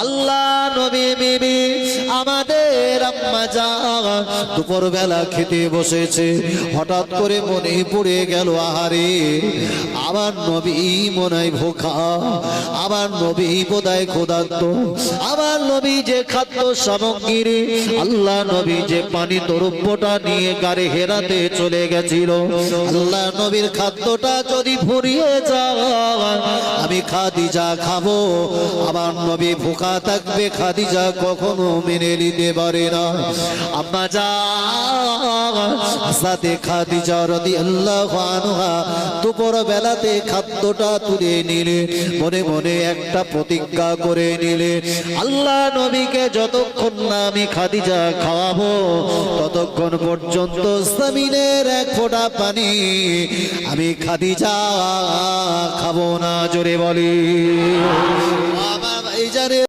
আল্লাহ নবী বিবি আমাদের আম্মা জান দুপুর বেলা খেতে বসেছে, হঠাৎ করে মনে পড়ে গেল আহারে আমার নবী মনাই ভোখা, আমার নবী বোধহয় ক্ষুধার্ত, আমার নবী যে খাদ্য সামগ্রী আল্লাহ নবী যে পানি দ্রব্যটা নিয়ে গাড়ি হেরাতে চলে গেছিল, আল্লাহ নবীর খাদ্যটা যদি ফুরিয়ে যায় আমি খাদিজা খাবো, আমার নবী ভোখা থাকবে খাদিজা কখনো মেনে নিতে পারে না। আম্মা জান সাথে খাদিজা রাদিয়াল্লাহু আনহা দুপুর বেলাতে খাদ্যটা তুলে নিলে, মনে মনে একটা প্রতিজ্ঞা করে নিলে আল্লাহ নবীকে যতক্ষণ না আমি খাদিজা খাওয়াবো ততক্ষণ পর্যন্ত জমিনের এক ফোঁটা পানি আমি খাদিজা খাবো না। জোরে বলি আমার ভাইজান।